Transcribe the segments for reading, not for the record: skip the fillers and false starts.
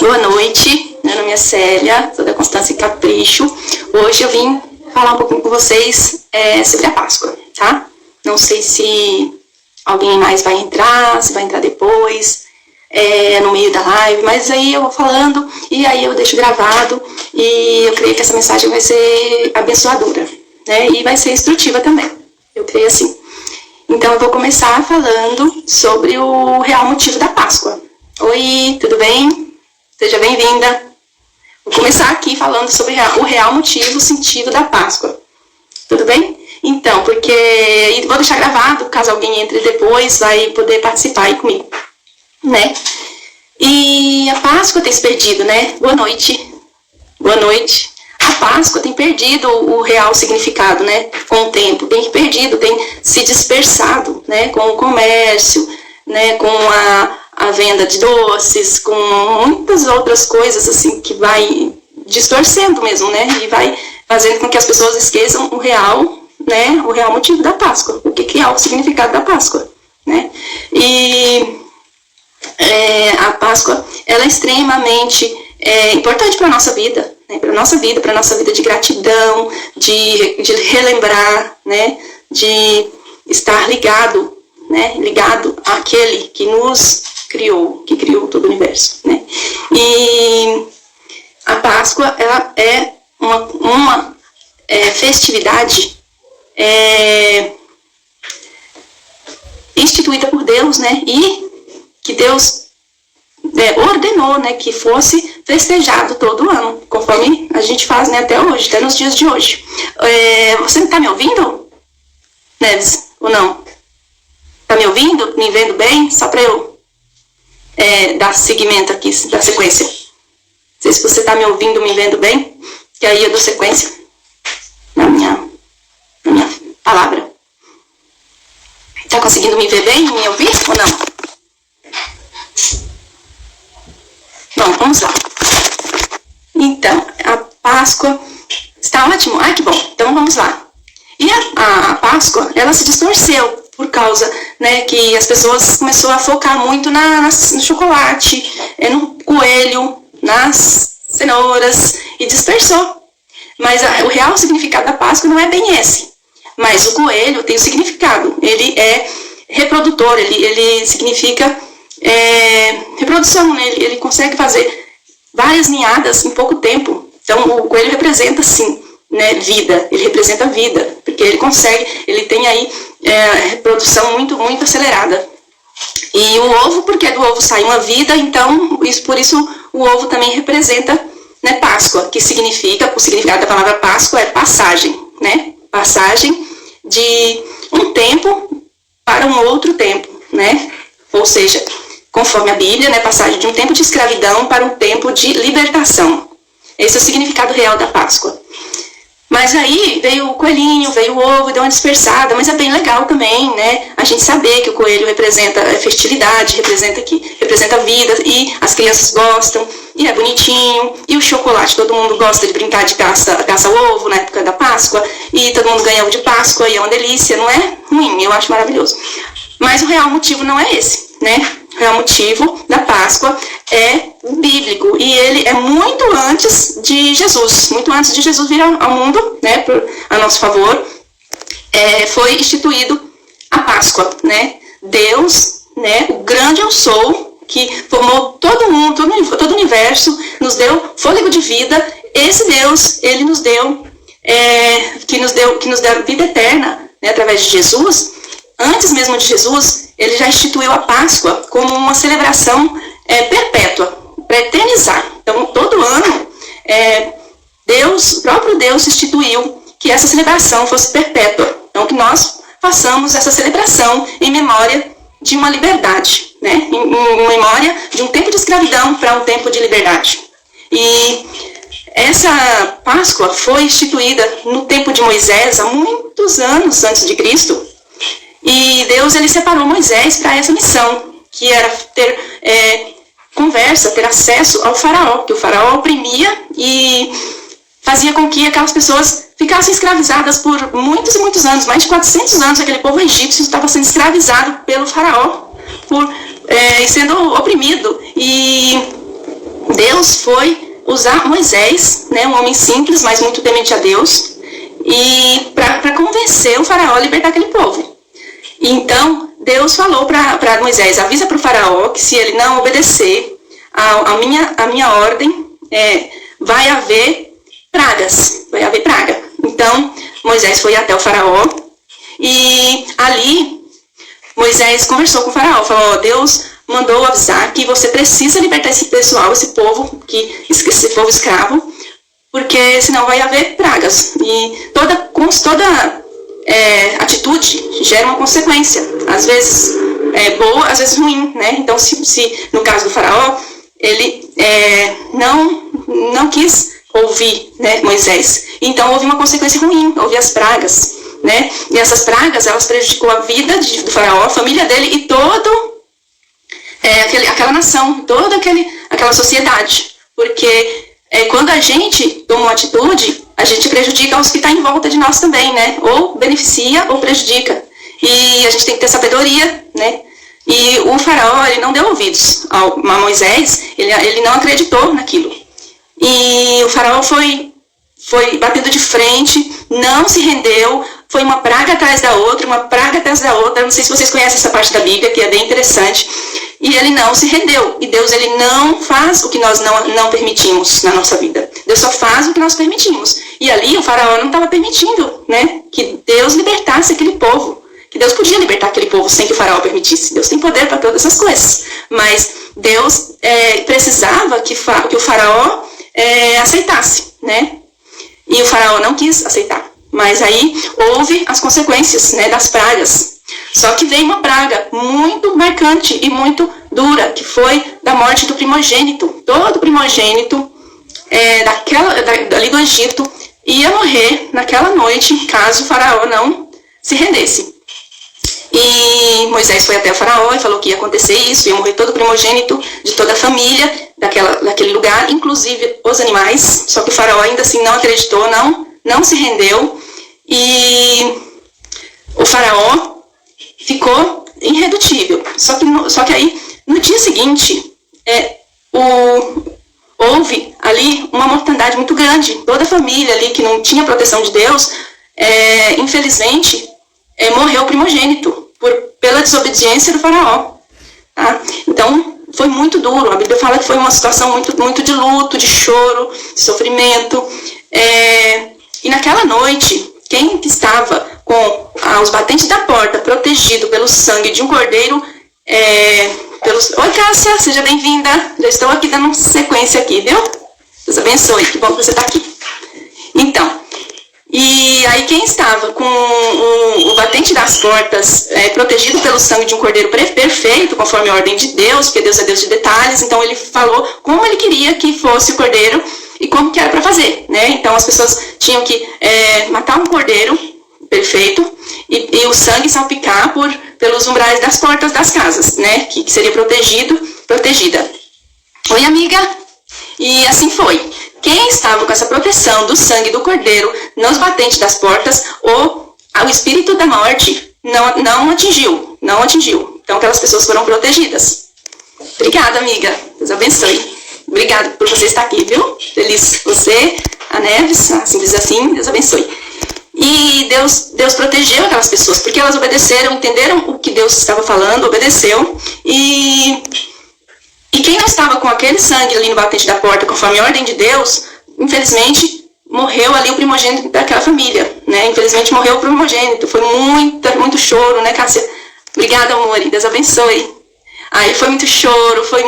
Boa noite, meu nome é Célia, sou da Constância e Capricho. Hoje eu vim falar um pouquinho com vocês sobre a Páscoa, tá? Não sei se alguém mais vai entrar, se vai entrar depois, no meio da live, mas aí eu vou falando e aí eu deixo gravado e eu creio que essa mensagem vai ser abençoadora, né? E vai ser instrutiva também, eu creio assim. Então eu vou começar falando sobre o real motivo da Páscoa. Oi, tudo bem? Seja bem-vinda. Vou começar aqui falando sobre o real motivo, o sentido da Páscoa. Tudo bem? Então, porque vou deixar gravado, caso alguém entre depois, vai poder participar aí comigo, né? E a Páscoa tem se perdido, né? Boa noite. Boa noite. A Páscoa tem perdido o real significado, né? Com o tempo, tem perdido, tem se dispersado, né? Com o comércio, né? Com a venda de doces, com muitas outras coisas, assim, que vai distorcendo mesmo, né? E vai fazendo com que as pessoas esqueçam o real, né? O real motivo da Páscoa. O que é o significado da Páscoa, né? E a Páscoa, ela é extremamente importante para a nossa vida, né? Para a nossa vida de gratidão, de relembrar, né? De estar ligado, né? Ligado àquele que nos criou, que criou todo o universo, né? E a Páscoa, ela é uma festividade instituída por Deus, né? E que Deus ordenou, né, que fosse festejado todo ano, conforme a gente faz, né, até hoje, até nos dias de hoje. Você está me ouvindo, Neves, ou não? Está me ouvindo? Me vendo bem? Só para eu dar seguimento aqui, da sequência. Não sei se você está me ouvindo, me vendo bem, que aí eu dou sequência na minha palavra. Está conseguindo me ver bem, me ouvir ou não? Bom, vamos lá. Então, a Páscoa está ótimo? Ah, que bom. Então, vamos lá. E a Páscoa, ela se distorceu por causa, né, que as pessoas começaram a focar muito no chocolate, no coelho, nas cenouras, e dispersou. Mas o real significado da Páscoa não é bem esse. Mas o coelho tem o significado. Ele é reprodutor, ele significa reprodução, né? Ele consegue fazer várias ninhadas em pouco tempo. Então o coelho representa, sim, né, vida, ele representa vida, porque ele consegue, ele tem aí reprodução muito, muito acelerada. E o ovo, porque do ovo sai uma vida, então por isso o ovo também representa, né, Páscoa, que significa, o significado da palavra Páscoa é passagem, né? Passagem de um tempo para um outro tempo, né? Ou seja, conforme a Bíblia, né, passagem de um tempo de escravidão para um tempo de libertação. Esse é o significado real da Páscoa. Mas aí veio o coelhinho, veio o ovo e deu uma dispersada, mas é bem legal também, né? A gente saber que o coelho representa festividade, representa vida, e as crianças gostam, e é bonitinho, e o chocolate, todo mundo gosta de brincar de caça-ovo na época da Páscoa, e todo mundo ganha ovo de Páscoa, e é uma delícia, não é ruim, eu acho maravilhoso. Mas o real motivo não é esse, né? O real motivo da Páscoa é bíblico, e ele é muito antes de Jesus, muito antes de Jesus vir ao mundo, né, a nosso favor, foi instituído a Páscoa, né? Deus, né, o grande eu sou, que formou todo mundo, todo o universo, nos deu fôlego de vida. Esse Deus, ele nos deu, que nos deu vida eterna, né, através de Jesus. Antes mesmo de Jesus, ele já instituiu a Páscoa como uma celebração perpétua, para eternizar. Então, todo ano, o próprio Deus instituiu que essa celebração fosse perpétua. Então, que nós façamos essa celebração em memória de uma liberdade, né? Em memória de um tempo de escravidão para um tempo de liberdade. E essa Páscoa foi instituída no tempo de Moisés, há muitos anos antes de Cristo. E Deus, ele separou Moisés para essa missão, que era ter ter acesso ao faraó, que o faraó oprimia e fazia com que aquelas pessoas ficassem escravizadas por muitos e muitos anos, mais de 400 anos, aquele povo egípcio estava sendo escravizado pelo faraó, sendo oprimido. E Deus foi usar Moisés, né, um homem simples, mas muito temente a Deus, e para convencer o faraó a libertar aquele povo. Então, Deus falou para Moisés, avisa para o faraó que se ele não obedecer a minha ordem, vai haver pragas, vai haver praga. Então, Moisés foi até o faraó, e ali Moisés conversou com o faraó, falou, Deus mandou avisar que você precisa libertar esse pessoal, esse povo escravo, porque senão vai haver pragas. E toda atitude gera uma consequência, às vezes boa, às vezes ruim, né? Então, se no caso do faraó, ele não quis ouvir, né, Moisés, então houve uma consequência ruim, houve as pragas, né? E essas pragas, elas prejudicou a vida do faraó, a família dele e aquela nação, toda aquela sociedade, porque quando a gente toma uma atitude, a gente prejudica os que estão em volta de nós também, né? Ou beneficia ou prejudica. E a gente tem que ter sabedoria, né? E o faraó, ele não deu ouvidos a Moisés, ele não acreditou naquilo. E o faraó foi batendo de frente, não se rendeu, foi uma praga atrás da outra, uma praga atrás da outra. Não sei se vocês conhecem essa parte da Bíblia, que é bem interessante. E ele não se rendeu. E Deus, ele não faz o que nós não permitimos na nossa vida. Deus só faz o que nós permitimos. E ali o faraó não estava permitindo, né, que Deus libertasse aquele povo. Que Deus podia libertar aquele povo sem que o faraó permitisse. Deus tem poder para todas essas coisas. Mas Deus precisava que o faraó aceitasse, né? E o faraó não quis aceitar. Mas aí houve as consequências, né, das pragas. Só que veio uma praga muito marcante e muito dura, que foi da morte do primogênito. Todo primogênito dali do Egito ia morrer naquela noite, caso o faraó não se rendesse. E Moisés foi até o faraó e falou que ia acontecer isso, ia morrer todo primogênito de toda a família daquele lugar, inclusive os animais. Só que o faraó ainda assim não acreditou, não se rendeu. E o faraó ficou irredutível. Só que aí, no dia seguinte, houve ali uma mortandade muito grande. Toda a família ali que não tinha proteção de Deus, infelizmente, morreu o primogênito pela desobediência do faraó. Tá? Então, foi muito duro. A Bíblia fala que foi uma situação muito, muito de luto, de choro, de sofrimento. E naquela noite, quem estava com os batentes da porta, protegido pelo sangue de um cordeiro, Oi, Cássia, seja bem-vinda. Já estou aqui dando sequência aqui, viu? Deus abençoe, que bom que você está aqui. Então, e aí quem estava com o batente das portas, protegido pelo sangue de um cordeiro perfeito, conforme a ordem de Deus, porque Deus é Deus de detalhes, então ele falou como ele queria que fosse o cordeiro e como que era para fazer, né? Então as pessoas tinham que matar um cordeiro perfeito e o sangue salpicar pelos umbrais das portas das casas, né? Que seria protegida. Oi, amiga? E assim foi. Quem estava com essa proteção do sangue do cordeiro nos batentes das portas, o espírito da morte não atingiu. Então aquelas pessoas foram protegidas. Obrigada, amiga. Deus abençoe. Obrigada por você estar aqui, viu? Feliz você, a Neves, simples assim, Deus abençoe. E Deus protegeu aquelas pessoas, porque elas obedeceram, entenderam o que Deus estava falando, obedeceu. E quem não estava com aquele sangue ali no batente da porta, conforme a ordem de Deus, infelizmente, morreu ali o primogênito daquela família, né? Infelizmente, morreu o primogênito. Foi muito choro, né, Cássia? Obrigada, amor. Deus abençoe. Aí foi muito choro, foi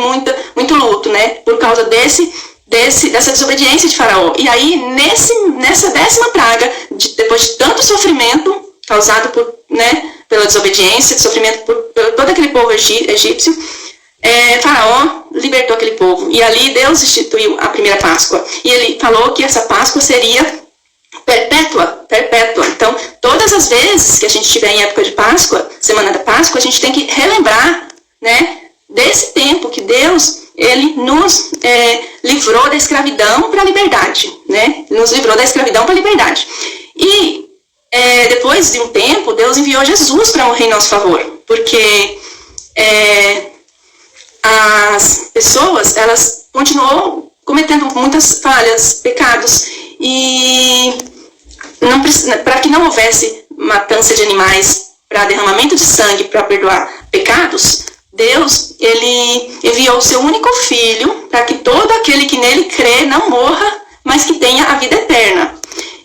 muito luto, né? Por causa dessa desobediência de Faraó. E aí, nessa 10ª praga, depois de tanto sofrimento causado pela desobediência, sofrimento por todo aquele povo egípcio, Faraó libertou aquele povo. E ali Deus instituiu a primeira Páscoa. E ele falou que essa Páscoa seria perpétua. Então, todas as vezes que a gente estiver em época de Páscoa, semana da Páscoa, a gente tem que relembrar, né, desse tempo que Deus, ele nos livrou da escravidão para a liberdade, né? Nos livrou da escravidão para a liberdade. E depois de um tempo, Deus enviou Jesus para morrer em nosso favor, porque as pessoas, elas continuou cometendo muitas falhas, pecados, e para que não houvesse matança de animais, para derramamento de sangue, para perdoar pecados, Deus, ele enviou o seu único filho para que todo aquele que nele crê não morra, mas que tenha a vida eterna.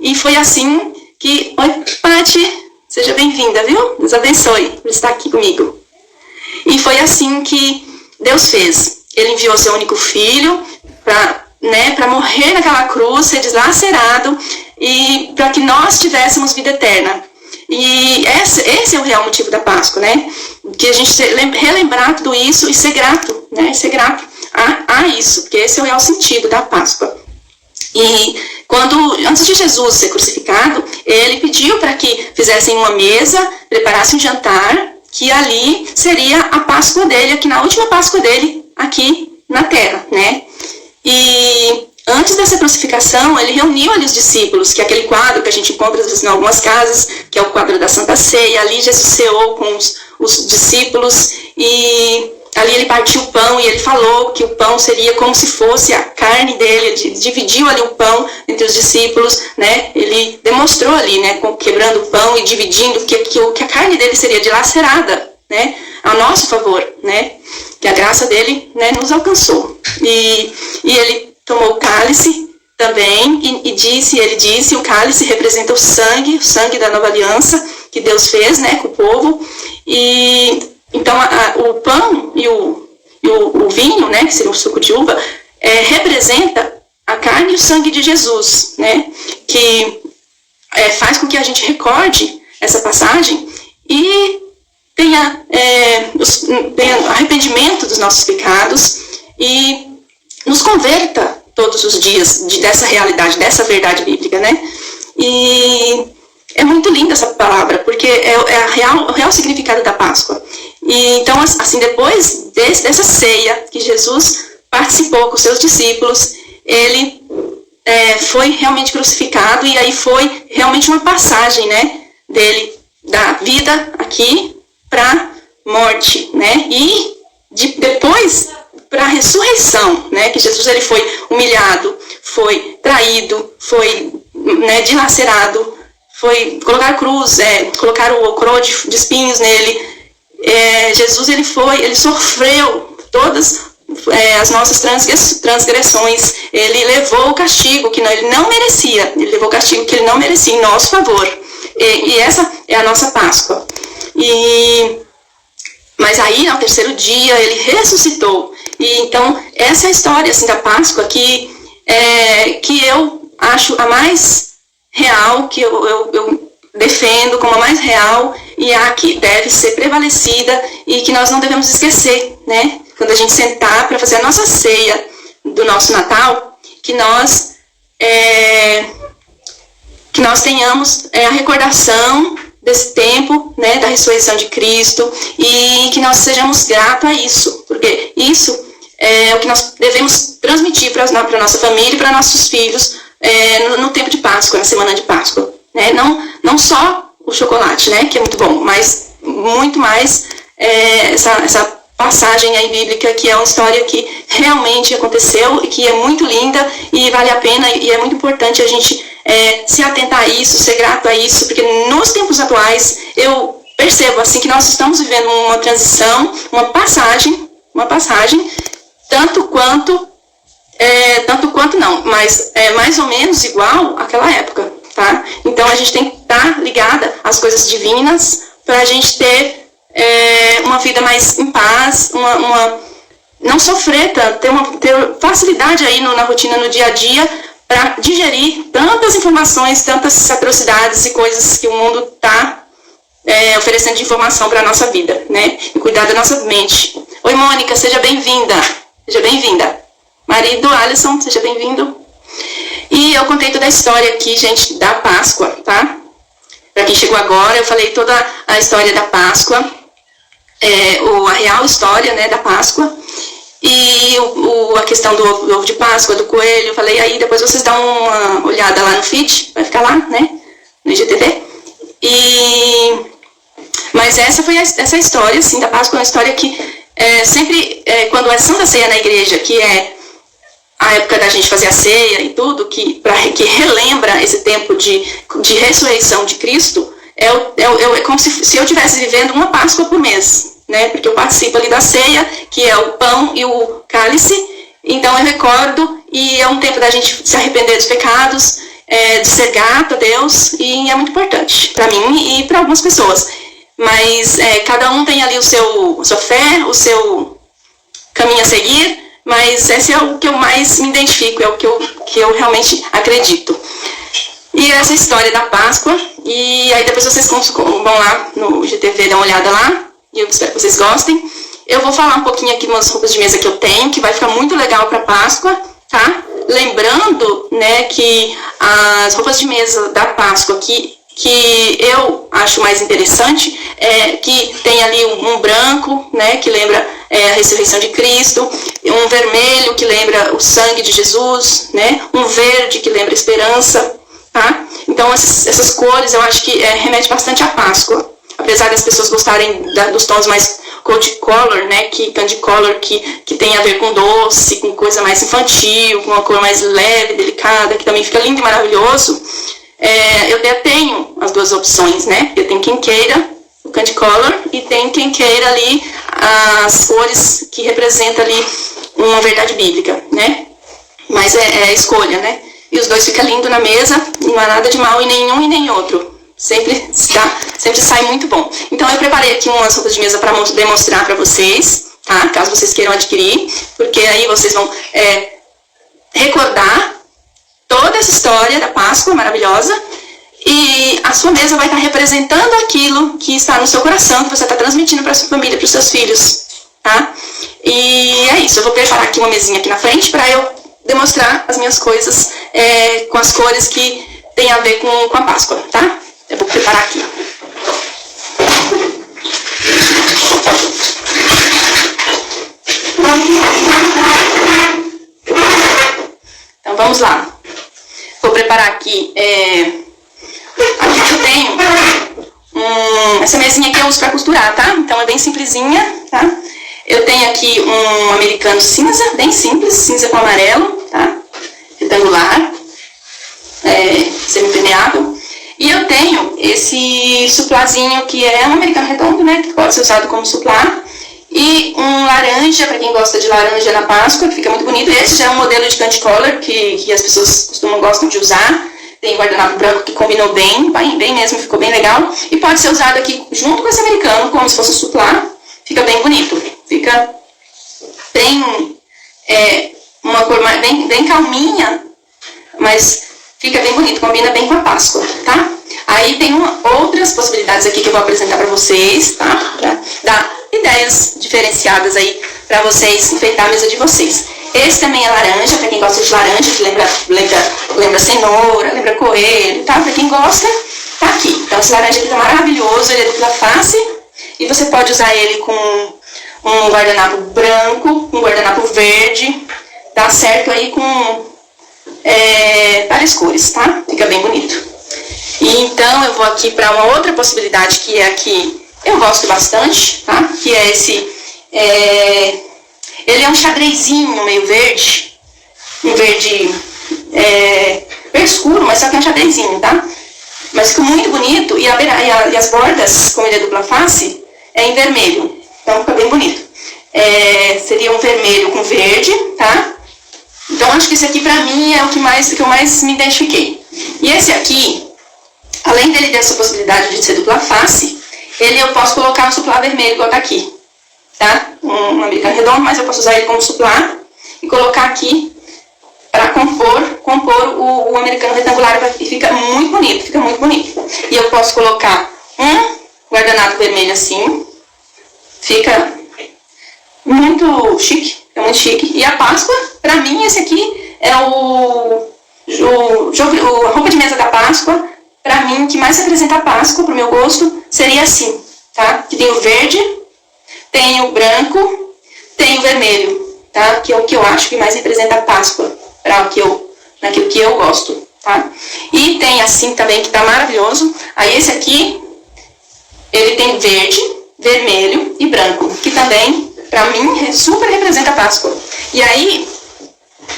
E foi assim que... Oi, Paty, seja bem-vinda, viu? Deus abençoe por estar aqui comigo. E foi assim que Deus fez. Ele enviou o seu único filho para morrer naquela cruz, ser deslacerado, e para que nós tivéssemos vida eterna. E esse é o real motivo da Páscoa, né? Que a gente relembrar tudo isso e ser grato, né? Ser grato a isso, porque esse é o real sentido da Páscoa. E antes de Jesus ser crucificado, ele pediu para que fizessem uma mesa, preparassem um jantar, que ali seria a Páscoa dele, aqui na última Páscoa dele, aqui na Terra, né? E antes dessa crucificação, ele reuniu ali os discípulos, que é aquele quadro que a gente encontra às vezes em algumas casas, que é o quadro da Santa Ceia. Ali Jesus ceou com os discípulos, e ali ele partiu o pão e ele falou que o pão seria como se fosse a carne dele. Ele dividiu ali o pão entre os discípulos, né? Ele demonstrou ali, né, quebrando o pão e dividindo que a carne dele seria dilacerada, né, a nosso favor, né? Que a graça dele, né, nos alcançou. E ele tomou o cálice também e ele disse, o cálice representa o sangue da nova aliança que Deus fez, né, com o povo. E então o pão e o vinho, né, que seria o suco de uva, representa a carne e o sangue de Jesus, né, que faz com que a gente recorde essa passagem e tenha arrependimento dos nossos pecados e nos converta todos os dias dessa realidade, dessa verdade bíblica, né? E é muito linda essa palavra, porque é o real significado da Páscoa. E então, assim, depois dessa ceia que Jesus participou com seus discípulos, ele foi realmente crucificado, e aí foi realmente uma passagem, né, dele, da vida aqui para morte, né? E depois para a ressurreição, né? Que Jesus ele foi humilhado, foi traído, foi, né, dilacerado, foi colocar cruz, colocar o coroa de espinhos nele. Jesus ele sofreu todas as nossas transgressões. Ele levou o castigo que ele não merecia. Ele levou o castigo que ele não merecia em nosso favor. E essa é a nossa Páscoa. Mas aí, no terceiro dia, ele ressuscitou. E então, essa é a história assim, da Páscoa que eu acho a mais real, que eu defendo como a mais real, e a que deve ser prevalecida e que nós não devemos esquecer, né? Quando a gente sentar para fazer a nossa ceia do nosso Natal, que nós tenhamos a recordação desse tempo, né, da ressurreição de Cristo, e que nós sejamos gratos a isso, porque isso é o que nós devemos transmitir para a nossa família e para nossos filhos no tempo de Páscoa, na semana de Páscoa, né? Não só o chocolate, né, que é muito bom, mas muito mais essa passagem aí bíblica, que é uma história que realmente aconteceu e que é muito linda e vale a pena, e é muito importante a gente se atentar a isso, ser grato a isso, porque nos tempos atuais eu percebo assim que nós estamos vivendo uma transição, uma passagem, tanto quanto não, mas mais ou menos igual àquela época, tá? Então a gente tem que estar ligada às coisas divinas para a gente ter uma vida mais em paz, não sofrer tanto, ter facilidade aí na rotina, no dia a dia, para digerir tantas informações, tantas atrocidades e coisas que o mundo está oferecendo de informação para a nossa vida, né? E cuidar da nossa mente. Oi, Mônica, seja bem-vinda. Seja bem-vinda. Marido Alisson, seja bem-vindo. E eu contei toda a história aqui, gente, da Páscoa, tá? Para quem chegou agora, eu falei toda a história da Páscoa, a real história, né, da Páscoa. E a questão do ovo de Páscoa, do coelho, eu falei, aí depois vocês dão uma olhada lá no feed, vai ficar lá, né, no IGTV. Mas essa história, assim, da Páscoa é uma história que sempre, quando é Santa Ceia na igreja, que é a época da gente fazer a ceia e tudo, que relembra esse tempo de ressurreição de Cristo, é como se eu estivesse vivendo uma Páscoa por mês, né? Porque eu participo ali da ceia, que é o pão e o cálice, então eu recordo, e é um tempo da gente se arrepender dos pecados, de ser grato a Deus, e é muito importante para mim e para algumas pessoas. Mas cada um tem ali a sua fé, o seu caminho a seguir, mas esse é o que eu mais me identifico, é o que eu realmente acredito. E essa história da Páscoa, e aí depois vocês vão lá no GTV dar uma olhada lá, e eu espero que vocês gostem. Eu vou falar um pouquinho aqui das roupas de mesa que eu tenho, que vai ficar muito legal para Páscoa, tá? Lembrando, né, que as roupas de mesa da Páscoa que eu acho mais interessante é que tem ali um branco, né, que lembra a ressurreição de Cristo, um vermelho que lembra o sangue de Jesus, né, um verde que lembra a esperança, tá? Então essas cores eu acho que remete bastante à Páscoa. Apesar das pessoas gostarem dos tons mais candy color, né, candy color que tem a ver com doce, com coisa mais infantil, com uma cor mais leve, delicada, que também fica lindo e maravilhoso, eu até tenho as duas opções, né, eu tenho quem queira o candy color e tem quem queira ali as cores que representam ali uma verdade bíblica, né, mas é a escolha, né, e os dois ficam lindos na mesa, não há nada de mal em nenhum e nem outro. Sempre sai muito bom. Então eu preparei aqui umas roupas de mesa para demonstrar para vocês, tá? Caso vocês queiram adquirir, porque aí vocês vão recordar toda essa história da Páscoa maravilhosa, e a sua mesa vai estar representando aquilo que está no seu coração, que você está transmitindo para a sua família, para os seus filhos, tá? E é isso, eu vou preparar aqui uma mesinha aqui na frente para eu demonstrar as minhas coisas com as cores que tem a ver com a Páscoa, tá? Eu vou preparar aqui. Então vamos lá. Vou preparar aqui. Aqui eu tenho essa mesinha aqui eu uso para costurar, tá? Então é bem simplesinha, tá? Eu tenho aqui um americano cinza, bem simples, cinza com amarelo, tá? Retangular, semi-permeável. E eu tenho esse suplazinho que é um americano redondo, né, que pode ser usado como suplá. E um laranja, para quem gosta de laranja na Páscoa, que fica muito bonito. Esse já é um modelo de candy color que as pessoas gostam de usar. Tem guardanapo branco que combinou bem mesmo, ficou bem legal. E pode ser usado aqui junto com esse americano, como se fosse um suplá. Fica bem bonito. Fica bem, uma cor bem calminha, mas fica bem bonito, combina bem com a Páscoa, tá? Aí tem outras possibilidades aqui que eu vou apresentar para vocês, tá? Pra dar ideias diferenciadas aí para vocês enfeitar a mesa de vocês. Esse também é laranja, para quem gosta de laranja, que lembra cenoura, lembra coelho, tá? Para quem gosta, tá aqui. Então esse laranja aqui tá maravilhoso, ele é dupla face e você pode usar ele com um guardanapo branco, um guardanapo verde, dá certo aí com várias cores, tá? Fica bem bonito. E então eu vou aqui para uma outra possibilidade que é aqui, eu gosto bastante, tá? Que é esse, ele é um xadrezinho meio verde, um verde bem escuro, mas só que é um xadrezinho, tá? Mas fica muito bonito e as bordas, como ele é dupla face, é em vermelho, então fica bem bonito. Seria um vermelho com verde, tá? Então acho que esse aqui pra mim é o que eu mais me identifiquei. E esse aqui, além dele ter essa possibilidade de ser dupla face, eu posso colocar um suplá vermelho igual tá aqui, tá? Um americano redondo, mas eu posso usar ele como suplá e colocar aqui para compor o americano retangular, e fica muito bonito, E eu posso colocar um guardanapo vermelho assim, fica muito chique. É muito chique. E a Páscoa, pra mim, esse aqui é a roupa de mesa da Páscoa. Pra mim, que mais representa a Páscoa, pro meu gosto, seria assim, tá? Que tem o verde, tem o branco, tem o vermelho, tá? Que é o que eu acho que mais representa a Páscoa, naquilo que eu gosto, tá? E tem assim também, que tá maravilhoso. Aí esse aqui, ele tem verde, vermelho e branco, que também, pra mim, super representa a Páscoa. E aí,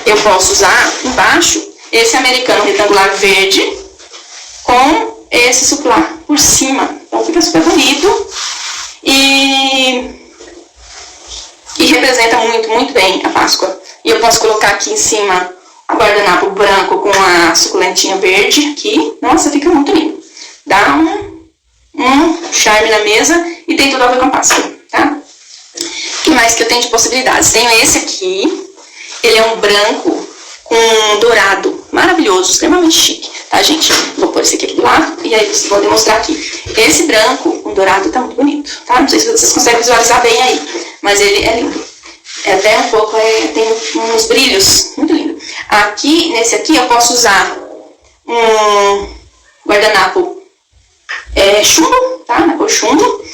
eu posso usar embaixo esse americano retangular verde com esse suplá por cima. Então fica super bonito e representa muito, muito bem a Páscoa. E eu posso colocar aqui em cima o guardanapo branco com a suculentinha verde aqui. Nossa, fica muito lindo. Dá um charme na mesa e tem tudo a ver com a Páscoa, tá? O que mais que eu tenho de possibilidades? Tenho esse aqui. Ele é um branco com dourado. Maravilhoso, extremamente chique. Tá, gente? Vou pôr esse aqui do lado e aí vou demonstrar aqui. Esse branco com dourado tá muito bonito, tá? Não sei se vocês conseguem visualizar bem aí, mas ele é lindo. É até um pouco, tem uns brilhos, muito lindo. Aqui, nesse aqui, eu posso usar um guardanapo chumbo, tá? Na cor chumbo,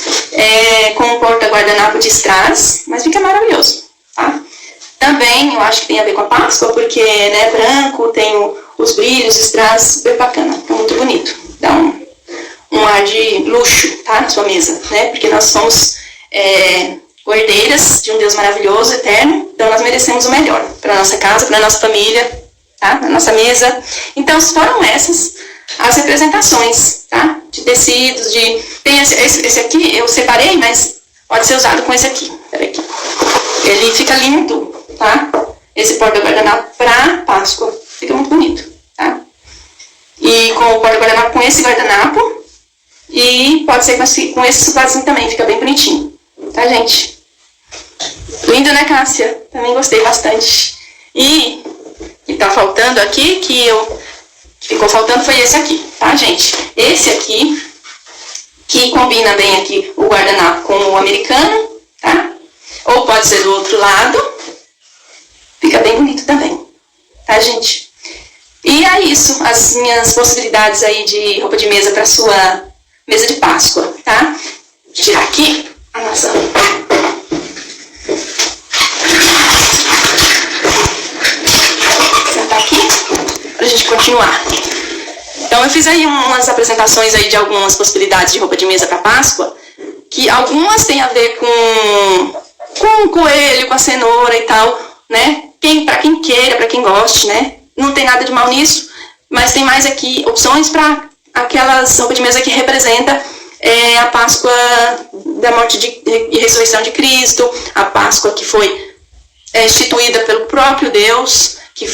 com um porta-guardanapo de strass, mas fica maravilhoso, tá? Também, eu acho que tem a ver com a Páscoa, porque, né, branco, tem os brilhos, strass, super bacana, fica muito bonito. Dá um ar de luxo, tá? Na sua mesa, né? Porque nós somos herdeiras de um Deus maravilhoso, eterno, então nós merecemos o melhor para nossa casa, para nossa família, tá? Na nossa mesa. Então foram essas as representações, tá? De tecidos, tem esse aqui eu separei, mas pode ser usado com esse aqui. Peraí aqui. Ele fica lindo, tá? Esse porta-guardanapo para Páscoa, fica muito bonito, tá? E com o porta-guardanapo com esse guardanapo e pode ser com esse suplazinho também, fica bem bonitinho, tá, gente? Lindo, né, Cássia? Também gostei bastante. E que tá faltando aqui, que ficou faltando foi esse aqui, tá, gente? Esse aqui, que combina bem aqui o guardanapo com o americano, tá? Ou pode ser do outro lado. Fica bem bonito também, tá, gente? E é isso, as minhas possibilidades aí de roupa de mesa para sua mesa de Páscoa, tá? Vou tirar aqui a nossa... Sentar aqui pra gente continuar. Então eu fiz aí umas apresentações aí de algumas possibilidades de roupa de mesa para Páscoa, que algumas têm a ver com o coelho, com a cenoura e tal, né? Para quem queira, para quem goste, né? Não tem nada de mal nisso, mas tem mais aqui opções para aquelas roupas de mesa que representa a Páscoa da morte e ressurreição de Cristo, a Páscoa que foi instituída pelo próprio Deus, que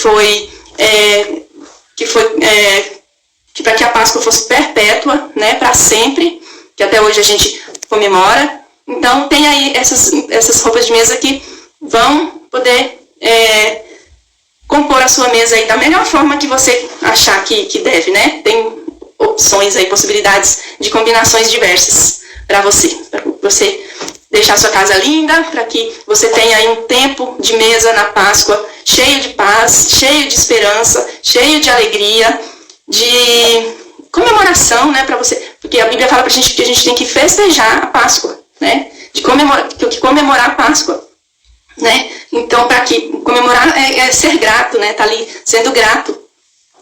para que a Páscoa fosse perpétua, né, para sempre, que até hoje a gente comemora. Então tem aí essas roupas de mesa que vão poder compor a sua mesa aí da melhor forma que você achar que deve, né? Tem opções aí, possibilidades de combinações diversas para você deixar a sua casa linda, para que você tenha aí um tempo de mesa na Páscoa cheio de paz, cheio de esperança, cheio de alegria, de comemoração, né, para você, porque a Bíblia fala pra gente que a gente tem que festejar a Páscoa, né? Que comemorar a Páscoa, né? Então, para que comemorar é ser grato, né? Tá ali sendo grato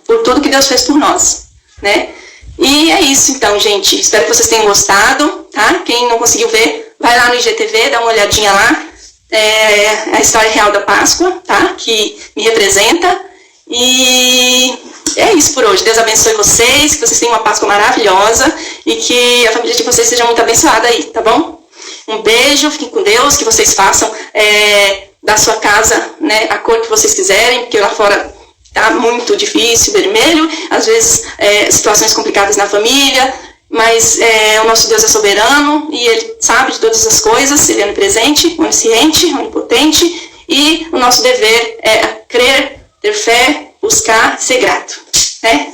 por tudo que Deus fez por nós, né? E é isso, então, gente. Espero que vocês tenham gostado, tá? Quem não conseguiu ver, vai lá no IGTV, dá uma olhadinha lá. A história real da Páscoa, tá? Que me representa. E é isso por hoje. Deus abençoe vocês, que vocês tenham uma Páscoa maravilhosa e que a família de vocês seja muito abençoada aí, tá bom? Um beijo, fiquem com Deus, que vocês façam da sua casa, né, a cor que vocês quiserem, porque lá fora tá muito difícil, vermelho, às vezes situações complicadas na família, mas o nosso Deus é soberano e Ele sabe de todas as coisas, Ele é onipresente, onisciente, onipotente, e o nosso dever é crer, ter fé, buscar, ser grato.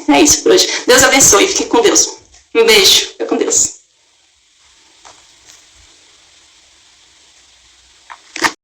É isso por hoje. Deus abençoe, fique com Deus. Um beijo, fique com Deus.